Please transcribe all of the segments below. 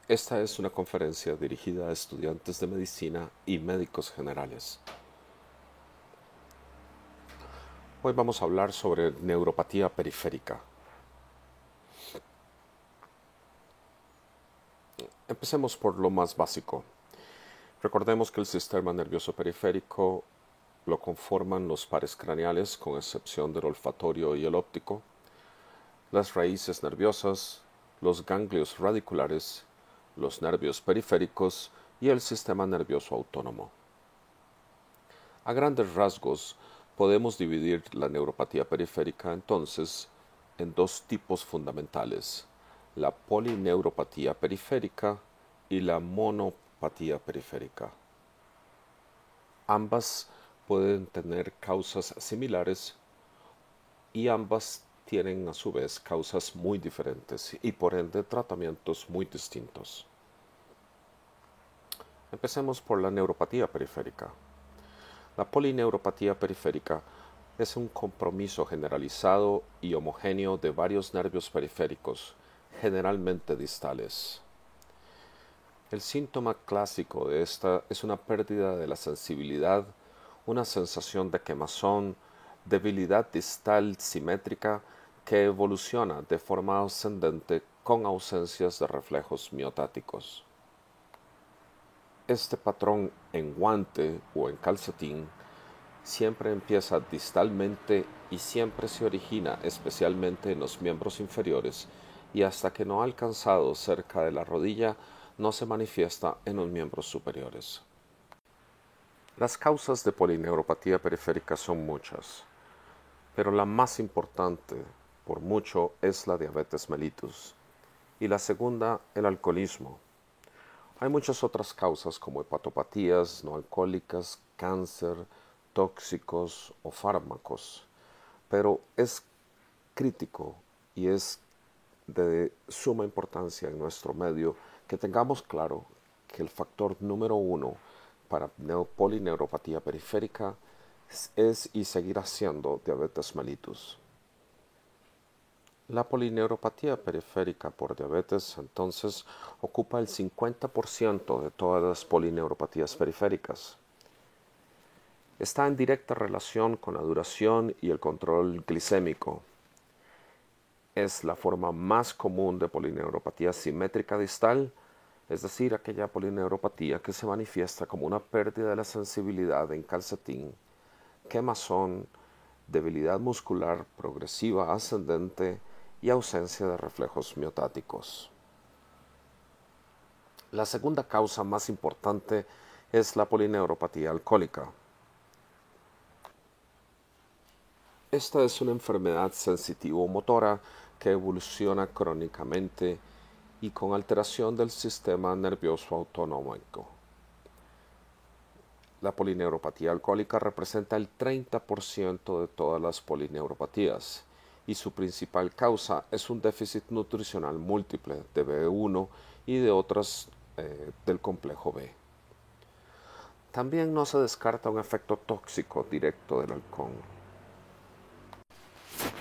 Esta es una conferencia dirigida a estudiantes de medicina y médicos generales. Hoy vamos a hablar sobre neuropatía periférica. Empecemos por lo más básico. Recordemos que el sistema nervioso periférico lo conforman los pares craneales, con excepción del olfatorio y el óptico, las raíces nerviosas, los ganglios radiculares, los nervios periféricos y el sistema nervioso autónomo. A grandes rasgos, podemos dividir la neuropatía periférica entonces en dos tipos fundamentales: la polineuropatía periférica y la monopatía periférica. Ambas pueden tener causas similares y ambas tienen a su vez causas muy diferentes y por ende tratamientos muy distintos. Empecemos por la neuropatía periférica. La polineuropatía periférica es un compromiso generalizado y homogéneo de varios nervios periféricos, generalmente distales. El síntoma clásico de esta es una pérdida de la sensibilidad, una sensación de quemazón, debilidad distal simétrica que evoluciona de forma ascendente con ausencias de reflejos miotáticos. Este patrón en guante o en calcetín siempre empieza distalmente y siempre se origina especialmente en los miembros inferiores, y hasta que no ha alcanzado cerca de la rodilla no se manifiesta en los miembros superiores. Las causas de polineuropatía periférica son muchas, pero la más importante por mucho es la diabetes mellitus y la segunda el alcoholismo. Hay muchas otras causas como hepatopatías no alcohólicas, cáncer, tóxicos o fármacos, pero es crítico y es de suma importancia en nuestro medio que tengamos claro que el factor número uno para polineuropatía periférica es y seguirá siendo diabetes mellitus. La polineuropatía periférica por diabetes entonces ocupa el 50% de todas las polineuropatías periféricas. Está en directa relación con la duración y el control glicémico. Es la forma más común de polineuropatía simétrica distal, es decir, aquella polineuropatía que se manifiesta como una pérdida de la sensibilidad en calcetín, quemazón, debilidad muscular progresiva ascendente y ausencia de reflejos miotáticos. La segunda causa más importante es la polineuropatía alcohólica. Esta es una enfermedad sensitivo-motora que evoluciona crónicamente y con alteración del sistema nervioso autonómico. La polineuropatía alcohólica representa el 30% de todas las polineuropatías y su principal causa es un déficit nutricional múltiple de B1 y de otras del complejo B. También no se descarta un efecto tóxico directo del alcohol.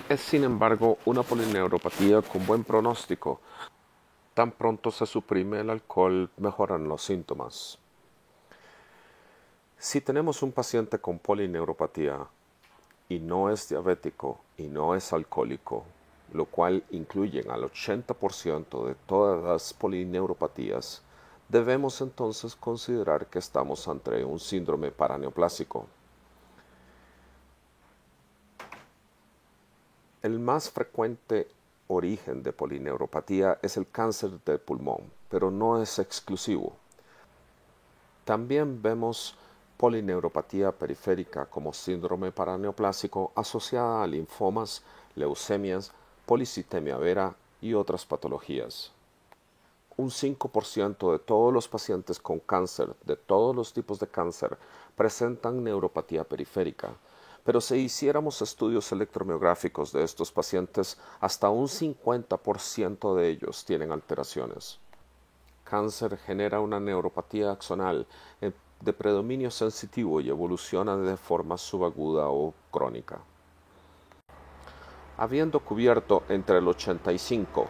Es sin embargo una polineuropatía con buen pronóstico. Tan pronto se suprime el alcohol, mejoran los síntomas. Si tenemos un paciente con polineuropatía y no es diabético y no es alcohólico, lo cual incluye al 80% de todas las polineuropatías, debemos entonces considerar que estamos ante un síndrome paraneoplásico. El más frecuente origen de polineuropatía es el cáncer de pulmón, pero no es exclusivo. También vemos polineuropatía periférica como síndrome paraneoplásico asociada a linfomas, leucemias, policitemia vera y otras patologías. Un 5% de todos los pacientes con cáncer, de todos los tipos de cáncer, presentan neuropatía periférica, pero si hiciéramos estudios electromiográficos de estos pacientes, hasta un 50% de ellos tienen alteraciones. Cáncer genera una neuropatía axonal de predominio sensitivo y evoluciona de forma subaguda o crónica. Habiendo cubierto entre el 85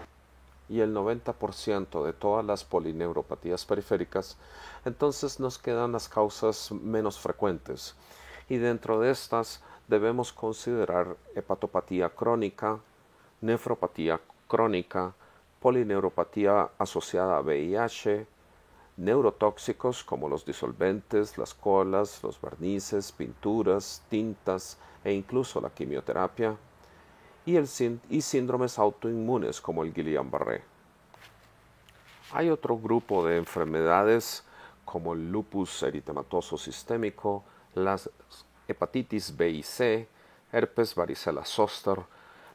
y el 90% de todas las polineuropatías periféricas, entonces nos quedan las causas menos frecuentes. Y dentro de estas debemos considerar hepatopatía crónica, nefropatía crónica, polineuropatía asociada a VIH, neurotóxicos como los disolventes, las colas, los barnices, pinturas, tintas e incluso la quimioterapia, y síndromes autoinmunes como el Guillain-Barré. Hay otro grupo de enfermedades como el lupus eritematoso sistémico, las hepatitis B y C, herpes varicela zoster,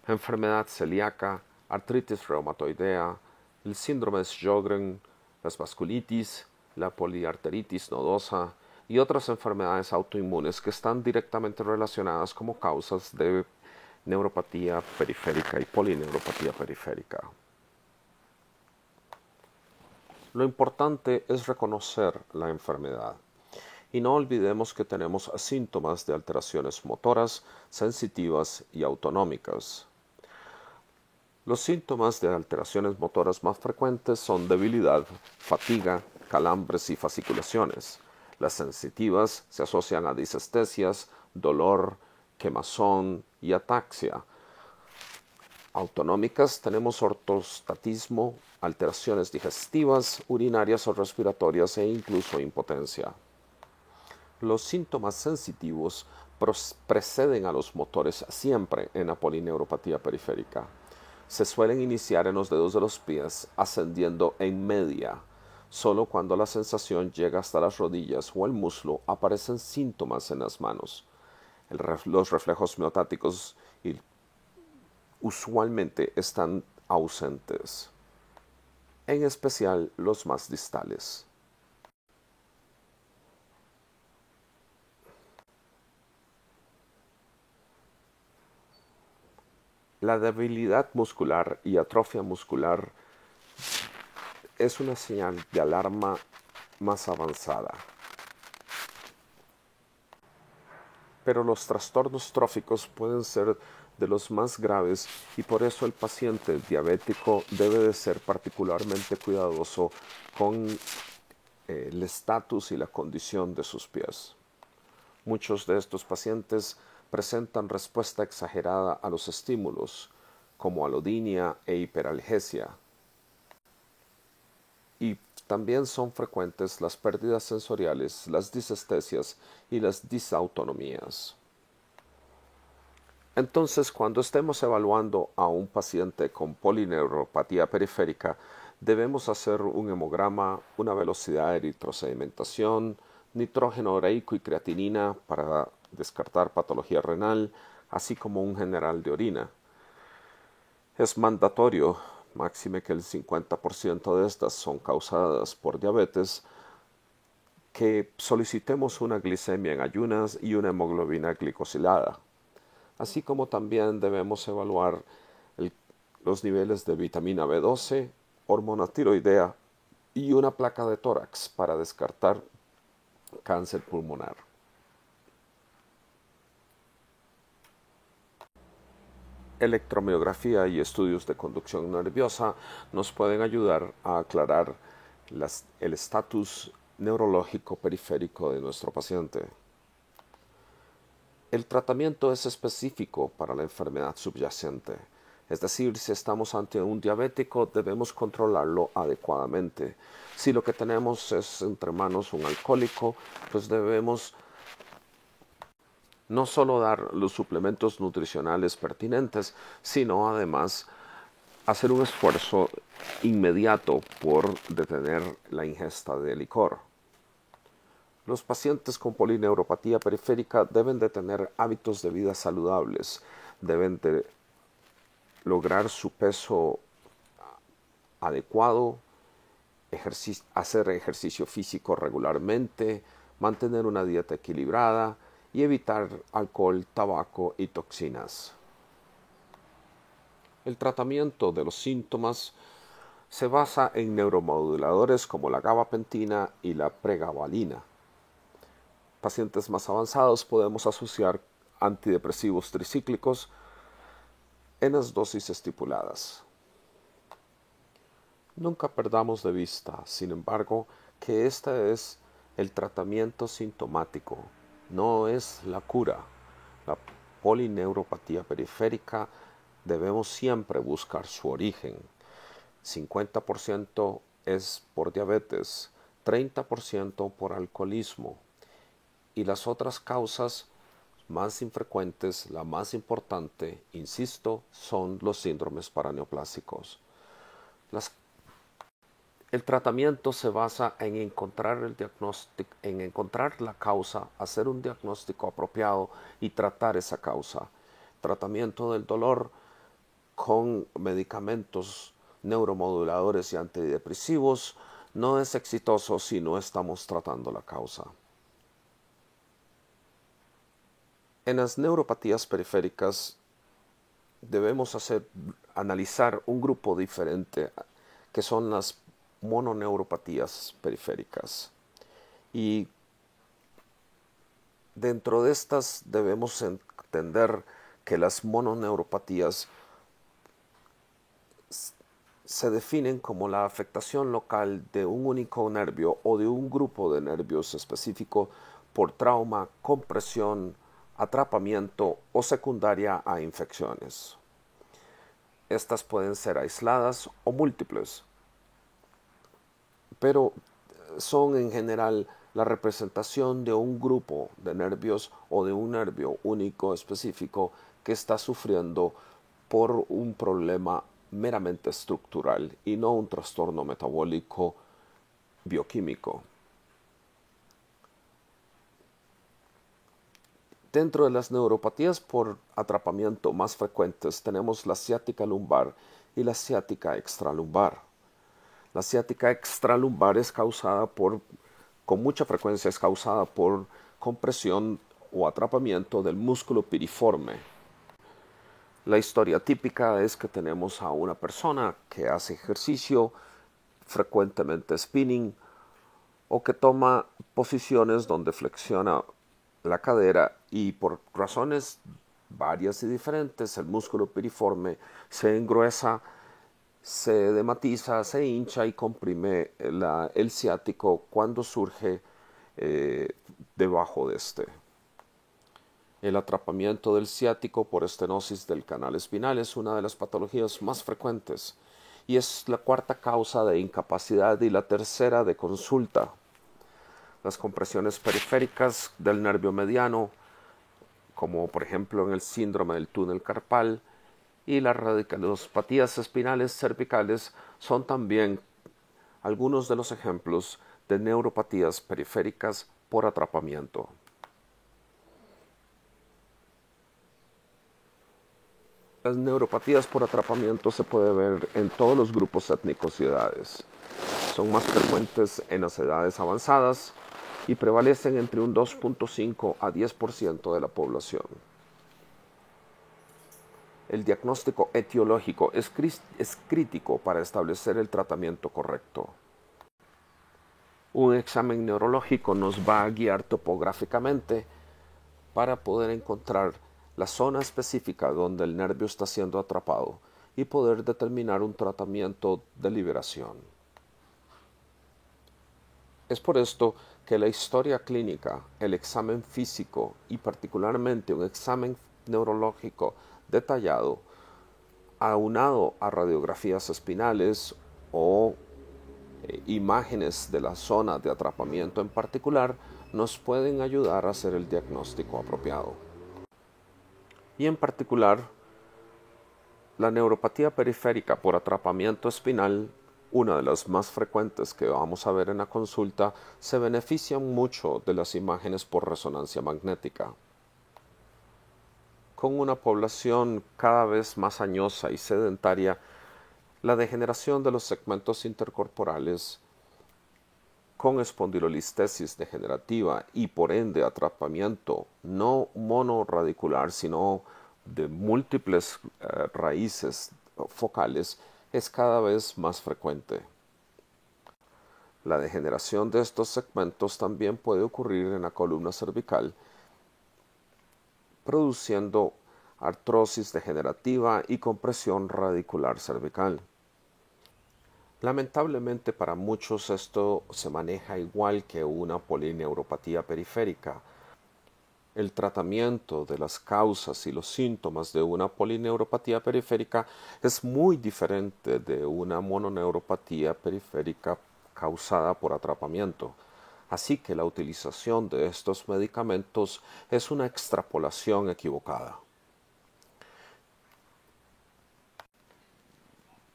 enfermedad celíaca, artritis reumatoidea, el síndrome de Sjögren, las vasculitis, la poliarteritis nodosa y otras enfermedades autoinmunes que están directamente relacionadas como causas de neuropatía periférica y polineuropatía periférica. Lo importante es reconocer la enfermedad y no olvidemos que tenemos síntomas de alteraciones motoras, sensitivas y autonómicas. Los síntomas de alteraciones motoras más frecuentes son debilidad, fatiga, calambres y fasciculaciones. Las sensitivas se asocian a disestesias, dolor, quemazón y ataxia. Autonómicas tenemos ortostatismo, alteraciones digestivas, urinarias o respiratorias e incluso impotencia. Los síntomas sensitivos preceden a los motores siempre en la polineuropatía periférica. Se suelen iniciar en los dedos de los pies, ascendiendo en media. Solo cuando la sensación llega hasta las rodillas o el muslo aparecen síntomas en las manos. Los reflejos miotáticos usualmente están ausentes, en especial los más distales. La debilidad muscular y atrofia muscular es una señal de alarma más avanzada. Pero los trastornos tróficos pueden ser de los más graves y por eso el paciente diabético debe de ser particularmente cuidadoso con el estatus y la condición de sus pies. Muchos de estos pacientes presentan respuesta exagerada a los estímulos, como alodinia e hiperalgesia. Y también son frecuentes las pérdidas sensoriales, las disestesias y las disautonomías. Entonces, cuando estemos evaluando a un paciente con polineuropatía periférica, debemos hacer un hemograma, una velocidad de eritrosedimentación, nitrógeno ureico y creatinina para descartar patología renal, así como un general de orina. Es mandatorio, máxime que el 50% de estas son causadas por diabetes, que solicitemos una glicemia en ayunas y una hemoglobina glicosilada. Así como también debemos evaluar los niveles de vitamina B12, hormona tiroidea y una placa de tórax para descartar cáncer pulmonar. Electromiografía y estudios de conducción nerviosa nos pueden ayudar a aclarar el estatus neurológico periférico de nuestro paciente. El tratamiento es específico para la enfermedad subyacente, es decir, si estamos ante un diabético debemos controlarlo adecuadamente. Si lo que tenemos es entre manos un alcohólico, pues debemos no solo dar los suplementos nutricionales pertinentes, sino además hacer un esfuerzo inmediato por detener la ingesta de licor. Los pacientes con polineuropatía periférica deben de tener hábitos de vida saludables, deben de lograr su peso adecuado, hacer ejercicio físico regularmente, mantener una dieta equilibrada y evitar alcohol, tabaco y toxinas. El tratamiento de los síntomas se basa en neuromoduladores como la gabapentina y la pregabalina. Pacientes más avanzados podemos asociar antidepresivos tricíclicos en las dosis estipuladas. Nunca perdamos de vista, sin embargo, que este es el tratamiento sintomático, no es la cura. La polineuropatía periférica debemos siempre buscar su origen. 50% es por diabetes, 30% por alcoholismo y las otras causas más infrecuentes, la más importante, insisto, son los síndromes paraneoplásicos. Las El tratamiento se basa en encontrar el diagnóstico, en encontrar la causa, hacer un diagnóstico apropiado y tratar esa causa. Tratamiento del dolor con medicamentos neuromoduladores y antidepresivos no es exitoso si no estamos tratando la causa. En las neuropatías periféricas debemos analizar un grupo diferente que son las mononeuropatías periféricas. Y dentro de estas debemos entender que las mononeuropatías se definen como la afectación local de un único nervio o de un grupo de nervios específico por trauma, compresión, atrapamiento o secundaria a infecciones. Estas pueden ser aisladas o múltiples, pero son en general la representación de un grupo de nervios o de un nervio único específico que está sufriendo por un problema meramente estructural y no un trastorno metabólico bioquímico. Dentro de las neuropatías por atrapamiento más frecuentes tenemos la ciática lumbar y la ciática extralumbar. La ciática extralumbar es causada con mucha frecuencia es causada por compresión o atrapamiento del músculo piriforme. La historia típica es que tenemos a una persona que hace ejercicio, frecuentemente spinning, o que toma posiciones donde flexiona la cadera y por razones varias y diferentes el músculo piriforme se engruesa, se dematiza, se hincha y comprime el ciático cuando surge debajo de este. El atrapamiento del ciático por estenosis del canal espinal es una de las patologías más frecuentes y es la cuarta causa de incapacidad y la tercera de consulta. Las compresiones periféricas del nervio mediano, como por ejemplo en el síndrome del túnel carpal, y las radicalopatías espinales cervicales son también algunos de los ejemplos de neuropatías periféricas por atrapamiento. Las neuropatías por atrapamiento se puede ver en todos los grupos étnicos y edades. Son más frecuentes en las edades avanzadas y prevalecen entre un 2.5 a 10% de la población. El diagnóstico etiológico es crítico para establecer el tratamiento correcto. Un examen neurológico nos va a guiar topográficamente para poder encontrar la zona específica donde el nervio está siendo atrapado y poder determinar un tratamiento de liberación. Es por esto que la historia clínica, el examen físico y particularmente un examen neurológico detallado, aunado a radiografías espinales o imágenes de la zona de atrapamiento en particular, nos pueden ayudar a hacer el diagnóstico apropiado. Y en particular, la neuropatía periférica por atrapamiento espinal, una de las más frecuentes que vamos a ver en la consulta, se benefician mucho de las imágenes por resonancia magnética. Con una población cada vez más añosa y sedentaria, la degeneración de los segmentos intercorporales con espondilolistesis degenerativa y por ende atrapamiento no monoradicular sino de múltiples raíces focales es cada vez más frecuente. La degeneración de estos segmentos también puede ocurrir en la columna cervical, produciendo artrosis degenerativa y compresión radicular cervical. Lamentablemente para muchos esto se maneja igual que una polineuropatía periférica. El tratamiento de las causas y los síntomas de una polineuropatía periférica es muy diferente de una mononeuropatía periférica causada por atrapamiento. Así que la utilización de estos medicamentos es una extrapolación equivocada.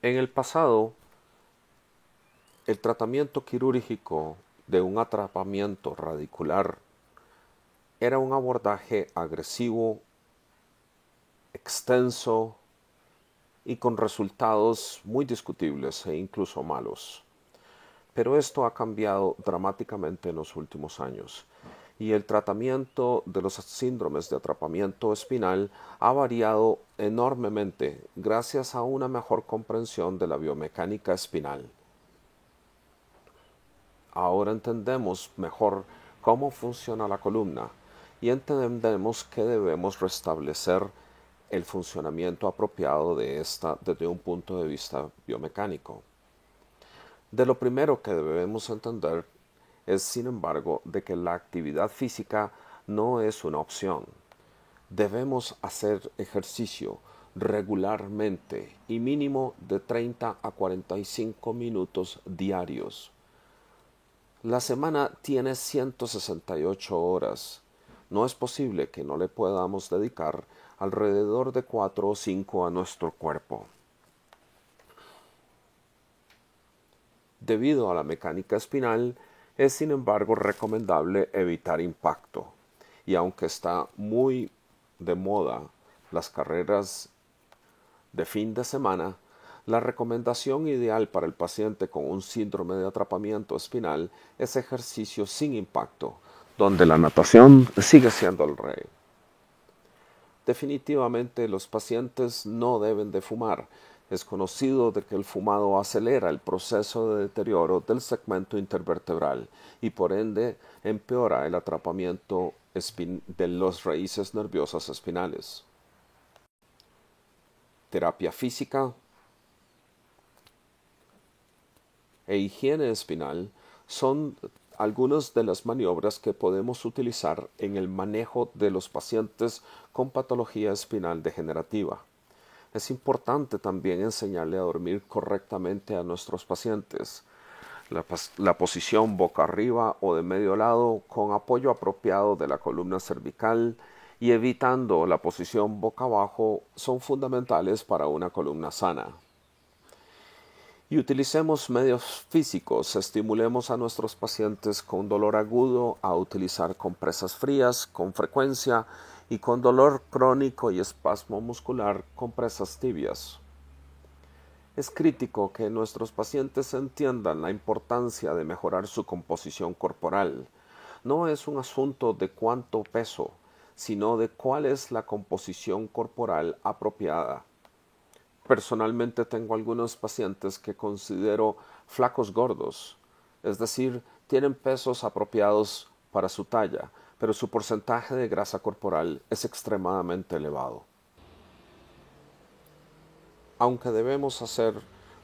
En el pasado, el tratamiento quirúrgico de un atrapamiento radicular era un abordaje agresivo, extenso y con resultados muy discutibles e incluso malos. Pero esto ha cambiado dramáticamente en los últimos años y el tratamiento de los síndromes de atrapamiento espinal ha variado enormemente gracias a una mejor comprensión de la biomecánica espinal. Ahora entendemos mejor cómo funciona la columna y entendemos que debemos restablecer el funcionamiento apropiado de esta desde un punto de vista biomecánico. De lo primero que debemos entender es, sin embargo, de que la actividad física no es una opción. Debemos hacer ejercicio regularmente y mínimo de 30 a 45 minutos diarios. La semana tiene 168 horas. No es posible que no le podamos dedicar alrededor de 4 o 5 a nuestro cuerpo. Debido a la mecánica espinal, es sin embargo recomendable evitar impacto. Y aunque está muy de moda las carreras de fin de semana, la recomendación ideal para el paciente con un síndrome de atrapamiento espinal es ejercicio sin impacto, donde la natación sigue siendo el rey. Definitivamente los pacientes no deben de fumar. Es conocido de que el fumado acelera el proceso de deterioro del segmento intervertebral y por ende empeora el atrapamiento de las raíces nerviosas espinales. Terapia física e higiene espinal son algunas de las maniobras que podemos utilizar en el manejo de los pacientes con patología espinal degenerativa. Es importante también enseñarle a dormir correctamente a nuestros pacientes. La posición boca arriba o de medio lado con apoyo apropiado de la columna cervical y evitando la posición boca abajo son fundamentales para una columna sana. Y utilicemos medios físicos, estimulemos a nuestros pacientes con dolor agudo a utilizar compresas frías con frecuencia y con dolor crónico y espasmo muscular compresas tibias. Es crítico que nuestros pacientes entiendan la importancia de mejorar su composición corporal. No es un asunto de cuánto peso, sino de cuál es la composición corporal apropiada. Personalmente tengo algunos pacientes que considero flacos gordos, es decir, tienen pesos apropiados para su talla, pero su porcentaje de grasa corporal es extremadamente elevado. Aunque debemos hacer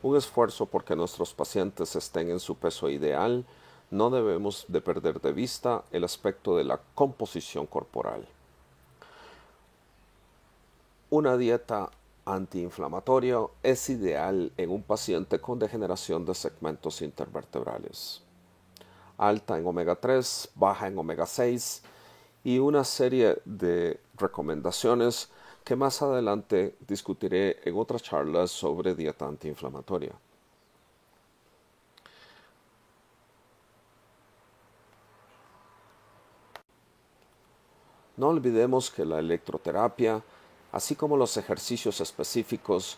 un esfuerzo porque nuestros pacientes estén en su peso ideal, no debemos de perder de vista el aspecto de la composición corporal. Una dieta antiinflamatoria es ideal en un paciente con degeneración de segmentos intervertebrales. Alta en omega 3, baja en omega 6 y una serie de recomendaciones que más adelante discutiré en otras charlas sobre dieta antiinflamatoria. No olvidemos que la electroterapia, así como los ejercicios específicos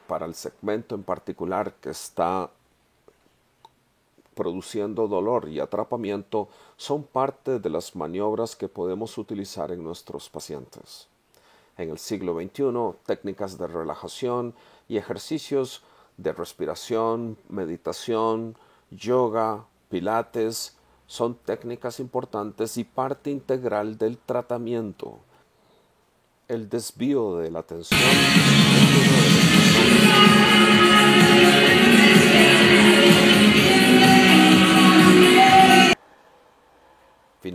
para el segmento en particular que está produciendo dolor y atrapamiento, son parte de las maniobras que podemos utilizar en nuestros pacientes. En el siglo XXI, técnicas de relajación y ejercicios de respiración, meditación, yoga, pilates, son técnicas importantes y parte integral del tratamiento. El desvío de la atención es uno de los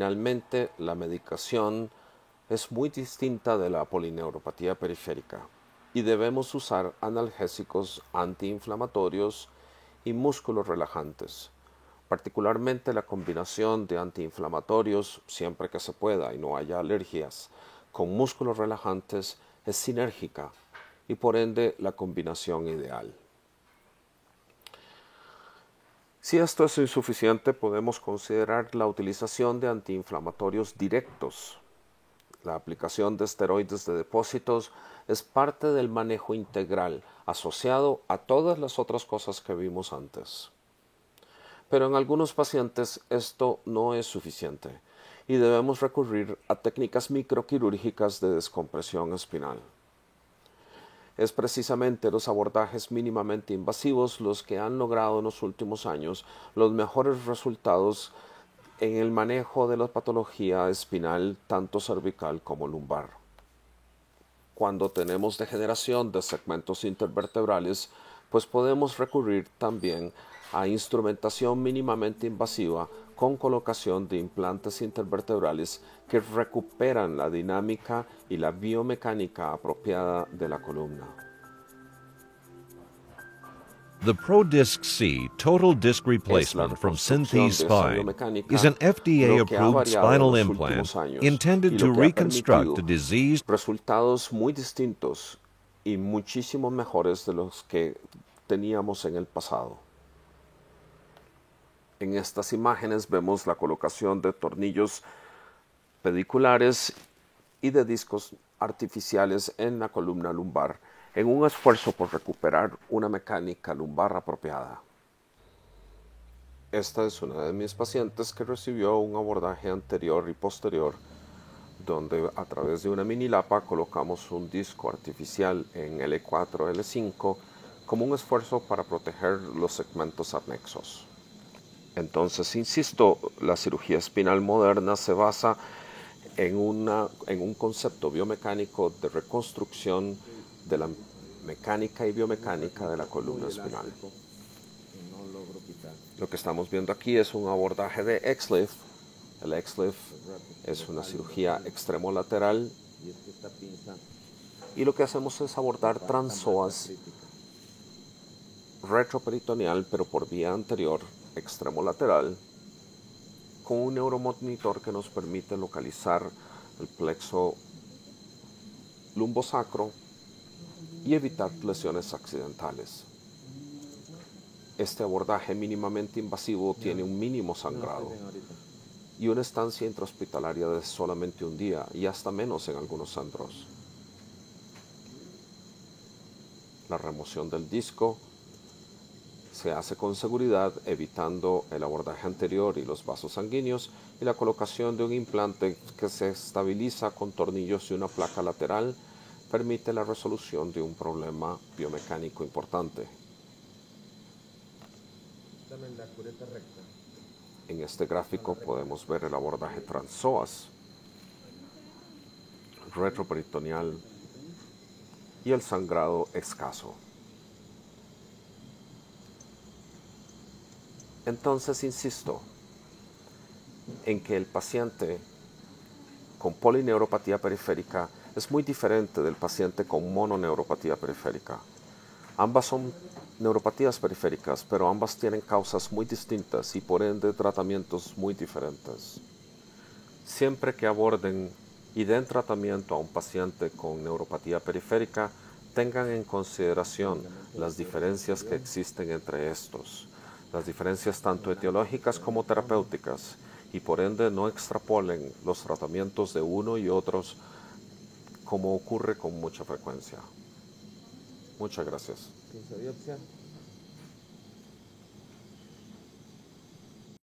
Finalmente, la medicación es muy distinta de la polineuropatía periférica y debemos usar analgésicos antiinflamatorios y músculos relajantes. Particularmente la combinación de antiinflamatorios, siempre que se pueda y no haya alergias, con músculos relajantes es sinérgica y por ende la combinación ideal. Si esto es insuficiente, podemos considerar la utilización de antiinflamatorios directos. La aplicación de esteroides de depósitos es parte del manejo integral asociado a todas las otras cosas que vimos antes. Pero en algunos pacientes esto no es suficiente y debemos recurrir a técnicas microquirúrgicas de descompresión espinal. Es precisamente los abordajes mínimamente invasivos los que han logrado en los últimos años los mejores resultados en el manejo de la patología espinal tanto cervical como lumbar. Cuando tenemos degeneración de segmentos intervertebrales, pues podemos recurrir también a instrumentación mínimamente invasiva con colocación de implantes intervertebrales que recuperan la dinámica y la biomecánica apropiada de la columna. The ProDisc C Total Disc Replacement from Synthes Spine is an FDA-approved spinal implant intended to reconstruct a diseased resultados muy distintos y muchísimo mejores de los que teníamos en el pasado. En estas imágenes vemos la colocación de tornillos pediculares y de discos artificiales en la columna lumbar en un esfuerzo por recuperar una mecánica lumbar apropiada. Esta es una de mis pacientes que recibió un abordaje anterior y posterior donde a través de una mini lapa colocamos un disco artificial en L4, L5 como un esfuerzo para proteger los segmentos anexos. Entonces, insisto, la cirugía espinal moderna se basa en un concepto biomecánico de reconstrucción de la mecánica y biomecánica de la columna espinal. Lo que estamos viendo aquí es un abordaje de XLIF. El XLIF es una cirugía extremolateral y lo que hacemos es abordar transpsoas retroperitoneal, pero por vía anterior, extremolateral, con un neuromonitor que nos permite localizar el plexo lumbosacro y evitar lesiones accidentales. Este abordaje mínimamente invasivo tiene un mínimo sangrado y una estancia intrahospitalaria de solamente un día y hasta menos en algunos centros. La remoción del disco se hace con seguridad, evitando el abordaje anterior y los vasos sanguíneos, y la colocación de un implante que se estabiliza con tornillos y una placa lateral permite la resolución de un problema biomecánico importante. En este gráfico podemos ver el abordaje transpsoas, retroperitoneal y el sangrado escaso. Entonces insisto en que el paciente con polineuropatía periférica es muy diferente del paciente con mononeuropatía periférica. Ambas son neuropatías periféricas, pero ambas tienen causas muy distintas y por ende tratamientos muy diferentes. Siempre que aborden y den tratamiento a un paciente con neuropatía periférica, tengan en consideración las diferencias que existen entre estos, las diferencias tanto etiológicas como terapéuticas, y por ende no extrapolen los tratamientos de uno y otros como ocurre con mucha frecuencia. Muchas gracias.